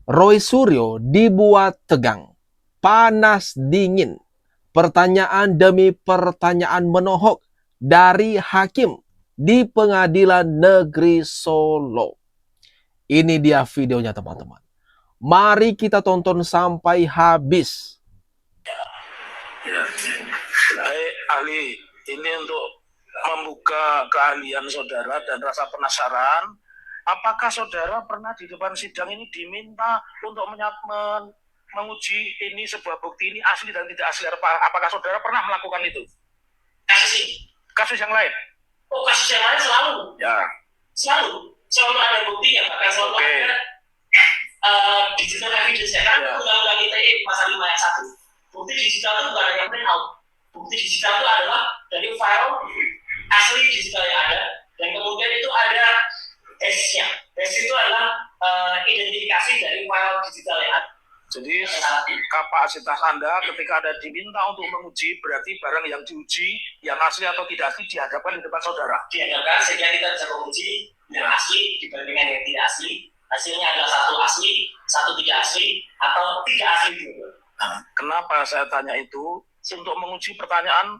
Roy Suryo dibuat tegang, panas dingin, pertanyaan demi pertanyaan menohok dari hakim di Pengadilan Negeri Solo. Ini dia videonya teman-teman. Mari kita tonton sampai habis. Ya. Baik ahli, ini untuk membuka keahlian saudara dan rasa penasaran. Apakah saudara pernah di depan sidang ini diminta untuk menguji ini sebuah bukti ini asli dan tidak asli? Apakah saudara pernah melakukan itu? Kasus yang lain? Oh, kasus yang lain selalu? Ya. Selalu ada bukti ya, bahkan selalu ada digital evidence ya, kan Undang-Undang ITE pasal 5 ayat 1. Bukti digital itu bukan hanya print out. Bukti digital itu adalah dari file asli digital yang ada, dan kemudian itu ada hash-nya. Hash itu adalah identifikasi dari file digital yang ada. Jadi kapasitas Anda ketika Anda diminta untuk menguji, berarti barang yang diuji, yang asli atau tidak asli dihadapkan di depan saudara. Dihadapkan sehingga kita bisa menguji yang asli dibandingkan yang tidak asli. Hasilnya adalah satu asli, satu tidak asli, atau tidak asli juga. Nah, kenapa saya tanya itu? Untuk menguji pertanyaan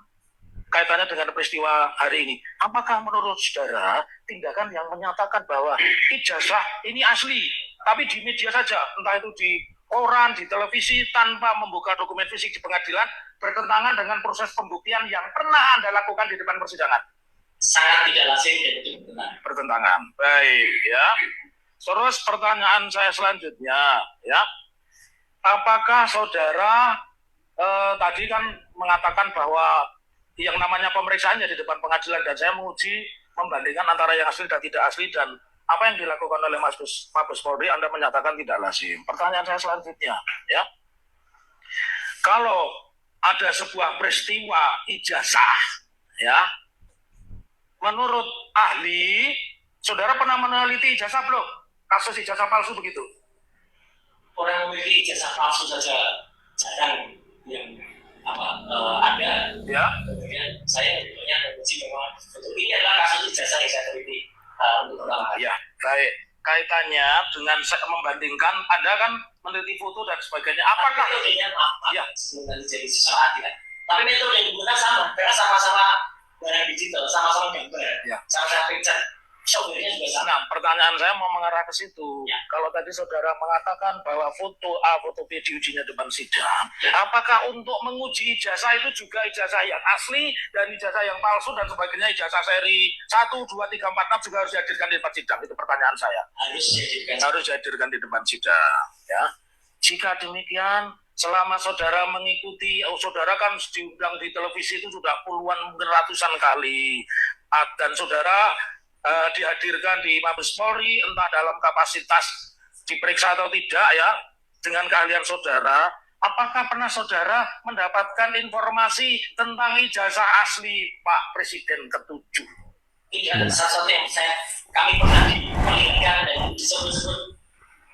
kaitannya dengan peristiwa hari ini. Apakah menurut saudara tindakan yang menyatakan bahwa ijazah ini asli, tapi di media saja, entah itu di koran, di televisi, tanpa membuka dokumen fisik di pengadilan, bertentangan dengan proses pembuktian yang pernah Anda lakukan di depan persidangan? Sangat tidak lazim dan itu bertentangan. Baik, ya. Terus pertanyaan saya selanjutnya, ya, apakah saudara tadi kan mengatakan bahwa yang namanya pemeriksaannya di depan pengadilan dan saya menguji membandingkan antara yang asli dan tidak asli, dan apa yang dilakukan oleh Mabes Polri Anda menyatakan tidak lazim. Pertanyaan saya selanjutnya, ya, kalau ada sebuah peristiwa ijazah, ya, menurut ahli, saudara pernah meneliti ijazah belum? Kasus ijazah palsu begitu. Orang memiliki ijazah palsu saja jarang yang ada. Ya. Kemudian saya tentunya menguji memang betul ini adalah kasus ijazah yang saya teliti untuk pertama. Ya, baik. Kaitannya dengan membandingkan, Anda kan meneliti foto dan sebagainya. Apakah metodenya ya sebenarnya jadi sesuatu kan? Tapi metode yang digunakan sama, karena sama-sama barang digital, sama-sama gambar, ya. Sama-sama picture. Nah, pertanyaan saya mau mengarah ke situ. Ya. Kalau tadi saudara mengatakan bahwa foto A, foto B diujinya depan sidang, ya. Apakah untuk menguji ijazah itu juga ijazah yang asli dan ijazah yang palsu dan sebagainya, ijazah seri 1, 2, 3, 4, 6 juga harus dihadirkan di depan sidang? Itu pertanyaan saya. Harus dihadirkan di depan sidang. Ya. Jika demikian, selama saudara mengikuti, saudara kan diundang di televisi itu sudah puluhan, mungkin ratusan kali, dan saudara dihadirkan di Mabes Polri, entah dalam kapasitas diperiksa atau tidak, ya, dengan keahlian saudara, apakah pernah saudara mendapatkan informasi tentang ijazah asli Pak Presiden ke-7? Tidak ada sesuatu yang kami pernah diperlihatkan dan disebut-sebut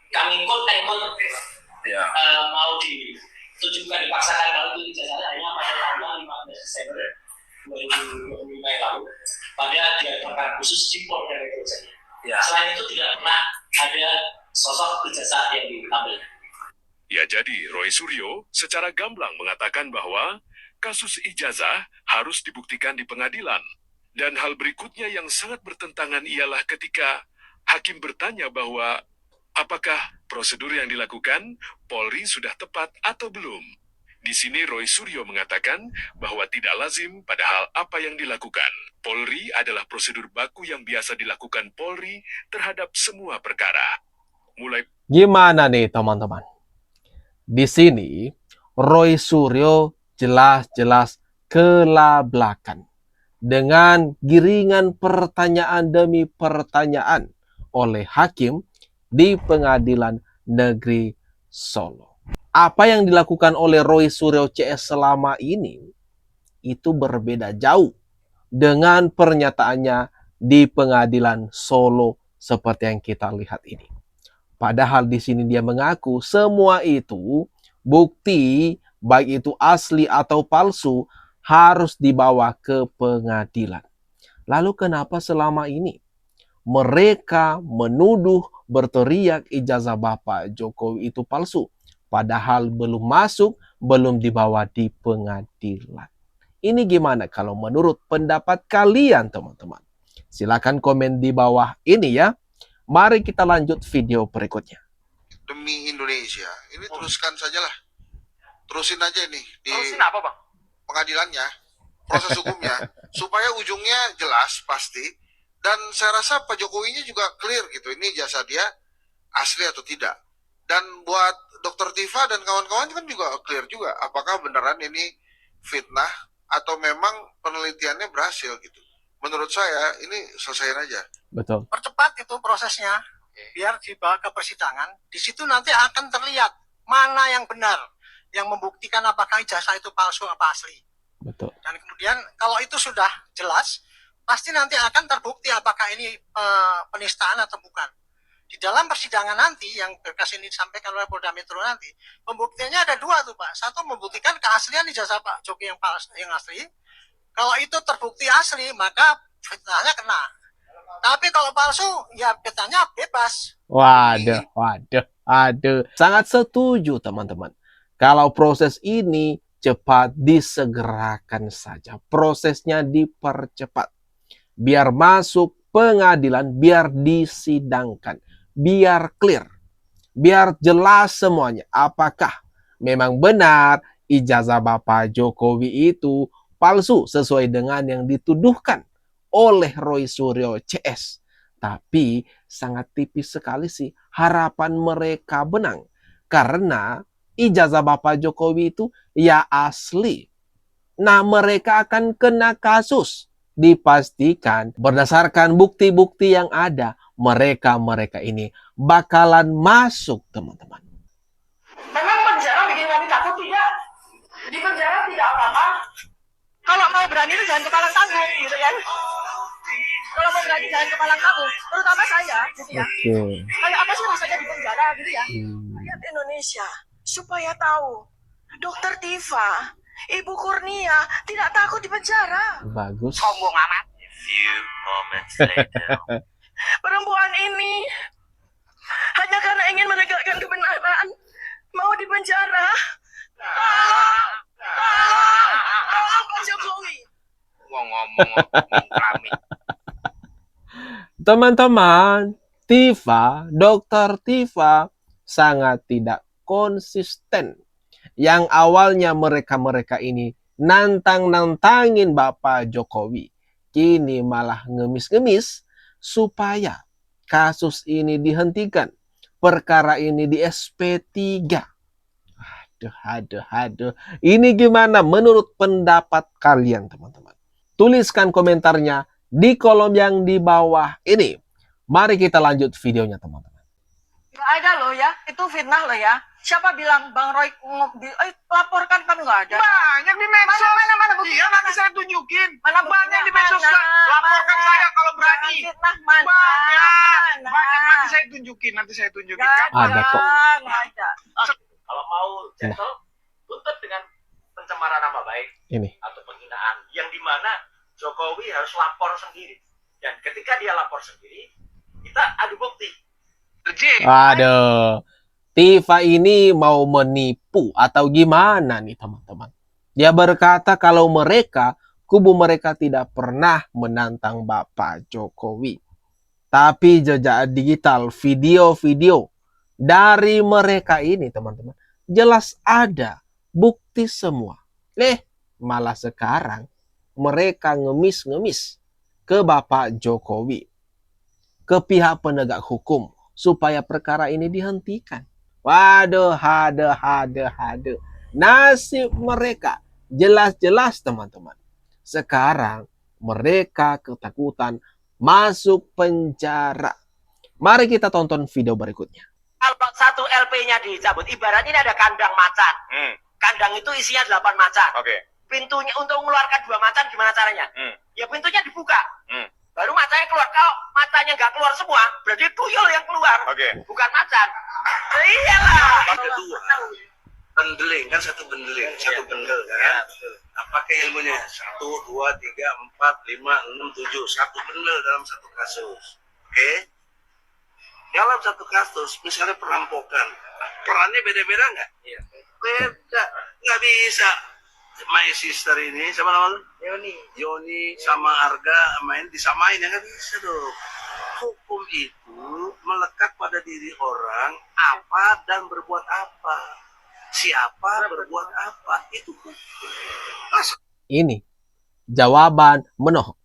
kami quote-unquote ya. Mau ditujukan, dipaksakan kalau itu ijazahnya hanya pada tanggal 15 Desember 2025 yang lalu pada diadakan khusus di Polda Metro Jaya. Ya. Selain itu tidak pernah ada sosok ijazah yang diambil. Ya, jadi Roy Suryo secara gamblang mengatakan bahwa kasus ijazah harus dibuktikan di pengadilan. Dan hal berikutnya yang sangat bertentangan ialah ketika hakim bertanya bahwa apakah prosedur yang dilakukan Polri sudah tepat atau belum. Di sini Roy Suryo mengatakan bahwa tidak lazim padahal apa yang dilakukan Polri adalah prosedur baku yang biasa dilakukan Polri terhadap semua perkara. Gimana nih teman-teman? Di sini Roy Suryo jelas-jelas kelablakan dengan giringan pertanyaan demi pertanyaan oleh hakim di Pengadilan Negeri Solo. Apa yang dilakukan oleh Roy Suryo CS selama ini itu berbeda jauh dengan pernyataannya di Pengadilan Solo seperti yang kita lihat ini. Padahal di sini dia mengaku semua itu bukti baik itu asli atau palsu harus dibawa ke pengadilan. Lalu kenapa selama ini mereka menuduh berteriak ijazah Bapak Jokowi itu palsu. Padahal belum masuk, belum dibawa di pengadilan. Ini gimana kalau menurut pendapat kalian, teman-teman? Silakan komen di bawah ini ya. Mari kita lanjut video berikutnya. Demi Indonesia, ini teruskan sajalah. Terusin aja ini di Terusin apa, Bang? pengadilannya, proses hukumnya, supaya ujungnya jelas pasti. Dan saya rasa Pak Jokowinya juga clear gitu, ini jasa dia asli atau tidak. Dan buat Dokter Tifa dan kawan-kawan kan juga clear juga, apakah beneran ini fitnah atau memang penelitiannya berhasil gitu. Menurut saya ini selesaiin aja. Betul. Percepat itu prosesnya, biar dibawa ke persidangan. Di situ nanti akan terlihat mana yang benar, yang membuktikan apakah ijazah itu palsu apa asli. Betul. Dan kemudian kalau itu sudah jelas, pasti nanti akan terbukti apakah ini penistaan atau bukan. Di dalam persidangan nanti yang berkas ini disampaikan oleh Polda Metro nanti, pembuktiannya ada dua tuh Pak. Satu membuktikan keaslian ijazah Pak Jokowi yang asli. Kalau itu terbukti asli, maka fitnahnya kena. Tapi kalau palsu, ya fitnahnya bebas. Waduh. Sangat setuju teman-teman. Kalau proses ini cepat disegerakan saja. Prosesnya dipercepat. Biar masuk pengadilan, biar disidangkan. Biar clear. Biar jelas semuanya. Apakah memang benar ijazah Bapak Jokowi itu palsu sesuai dengan yang dituduhkan oleh Roy Suryo CS. Tapi sangat tipis sekali sih harapan mereka benang. Karena ijazah Bapak Jokowi itu ya asli. Nah, mereka akan kena kasus. Dipastikan berdasarkan bukti-bukti yang ada, mereka ini bakalan masuk, teman-teman. Memang penjara bikin kami takut tidak? Di penjara tidak apa-apa. Kalau mau berani itu jangan kepalang tanggung, gitu kan? Kalau mau berani jangan kepalang tanggung, terutama saya, gitu ya. Kayak apa sih rasanya di penjara, gitu ya? Rakyat Indonesia supaya tahu, Dokter Tifa, Ibu Kurnia tidak takut di penjara. Bagus. Sombong amat. Perempuan ini hanya karena ingin menegakkan kebenaran mau di penjara. Tolong Pak Jokowi. Ngomong kami. Teman-teman, Dokter Tifa sangat tidak konsisten. Yang awalnya mereka ini nantangin Bapak Jokowi. Kini malah ngemis-ngemis supaya kasus ini dihentikan. Perkara ini di SP3. Aduh. Ini gimana menurut pendapat kalian, teman-teman? Tuliskan komentarnya di kolom yang di bawah ini. Mari kita lanjut videonya, teman-teman. Nggak ada loh ya, itu fitnah loh ya. Siapa bilang Bang Roy laporkan kan nggak ada. Banyak di medsos. Mana bukti? Iya, nanti saya tunjukin. Mana Banyak di medsos. Laporkan saya kalau berani. Fitnah mana? Banyak. Nanti saya tunjukin. Ada kok. Nggak ada. Kalau mau gentle, tuntut dengan pencemaran nama baik Ini. atau penghinaan, yang dimana Jokowi harus lapor sendiri. Dan ketika dia lapor sendiri, kita adu bukti. Aduh. Tifa ini mau menipu atau gimana nih, teman-teman? Dia berkata kalau kubu mereka tidak pernah menantang Bapak Jokowi. Tapi jejak digital, video-video dari mereka ini, teman-teman, jelas ada bukti semua. Malah sekarang mereka ngemis-ngemis ke Bapak Jokowi, ke pihak penegak hukum, supaya perkara ini dihentikan. Waduh. Nasib mereka jelas-jelas, teman-teman. Sekarang mereka ketakutan masuk penjara. Mari kita tonton video berikutnya. Kalau satu LP-nya dicabut, ibaratnya ini ada kandang macan. Kandang itu isinya 8 macan. Pintunya untuk mengeluarkan 2 macan gimana caranya? Ya pintunya dibuka. Baru matanya keluar. Kalau matanya nggak keluar semua, berarti tuyul yang keluar. Bukan macan. Iyalah. Kedua, bendeling kan, satu bendeling, satu bendel kan. Apakah ilmunya 1, 2, 3, 4, 5, 6, 7, satu bendel dalam satu kasus. Oke. Dalam satu kasus, misalnya perampokan, perannya beda-beda nggak? Iya. Beda. Nggak bisa. My sister ini, sama namanya? Yoni sama Arga main disamain, ya nggak bisa dong. Hukum itu melekat pada diri orang apa dan berbuat apa. Siapa berbuat apa, itu hukum. Ini jawaban menohok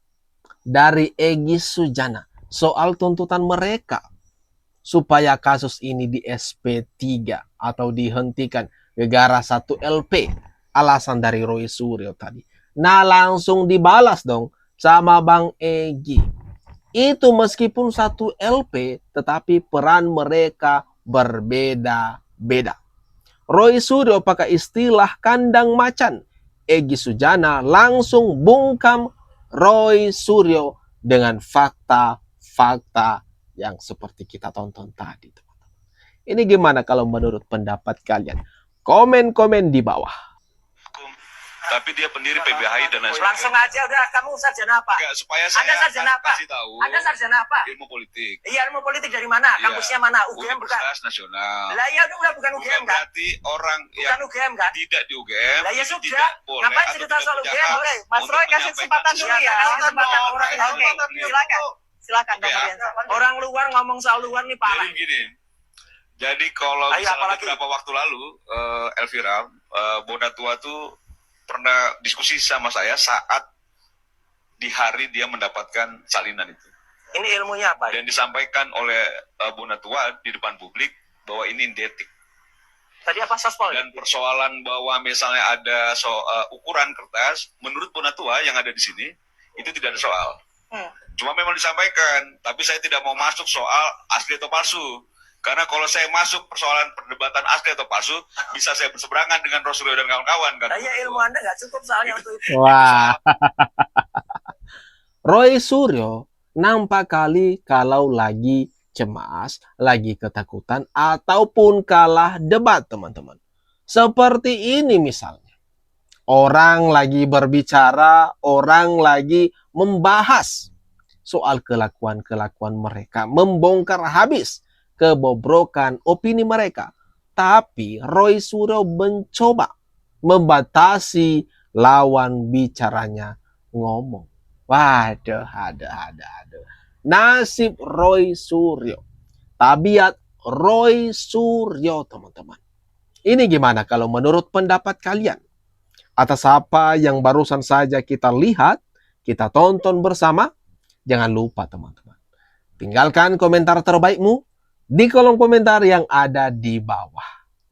dari Egy Sujana soal tuntutan mereka supaya kasus ini di SP3 atau dihentikan gara-gara 1 LP. Alasan dari Roy Suryo tadi. Nah, langsung dibalas dong sama Bang Egy. Itu meskipun 1 LP, tetapi peran mereka berbeda-beda. Roy Suryo pakai istilah kandang macan. Egy Sujana langsung bungkam Roy Suryo dengan fakta-fakta yang seperti kita tonton tadi, teman-teman. Ini gimana kalau menurut pendapat kalian? Komen-komen di bawah. Tapi dia pendiri PBHI dan lain sebagainya. Langsung aja udah, kamu sarjana apa? Enggak, supaya saya Anda sarjana apa? kasih tahu. Anda sarjana apa? Ilmu politik. Iya, ilmu politik dari mana? Iya. Kampusnya mana? UGM bukan? Universitas Nasional. Lah ya udah bukan UGM Bukan kan? berarti orang Bukan yang UGM kan? tidak di UGM Lah ya itu sudah. tidak boleh Ngapain atau cerita tidak soal punya UGM? hak Boleh. Mas untuk Roy kasih menyampaikan kesempatan dulu ya. Silakan, kesempatan orang yang Oke, silakan. Silakan Bang Oke, Ardiansah. Orang luar ngomong soal luar nih parah. Jadi gini. Jadi kalau Ayo, misalnya apalagi? beberapa waktu lalu Elvira Bonatua tuh pernah diskusi sama saya saat di hari dia mendapatkan salinan itu. Ini ilmunya apa? Dan disampaikan oleh Bonatua di depan publik bahwa ini indetik. Tadi apa sospol? Dan persoalan bahwa misalnya ada ukuran kertas, menurut Bonatua yang ada di sini, itu tidak ada soal. Cuma memang disampaikan, tapi saya tidak mau masuk soal asli atau palsu. Karena kalau saya masuk persoalan perdebatan asli atau palsu, bisa saya berseberangan dengan Rosuryo dan kawan-kawan. Kan? Nah, ya ilmu Anda nggak cukup soalnya untuk itu. Wah. Roy Suryo nampak kali kalau lagi cemas, lagi ketakutan, ataupun kalah debat, teman-teman. Seperti ini misalnya. Orang lagi berbicara, orang lagi membahas soal kelakuan-kelakuan mereka, membongkar habis kebobrokan opini mereka. Tapi Roy Suryo mencoba membatasi lawan bicaranya ngomong. Waduh, aduh. Nasib Roy Suryo. Tabiat Roy Suryo, teman-teman. Ini gimana kalau menurut pendapat kalian? Atas apa yang barusan saja kita lihat, kita tonton bersama, jangan lupa teman-teman. Tinggalkan komentar terbaikmu di kolom komentar yang ada di bawah.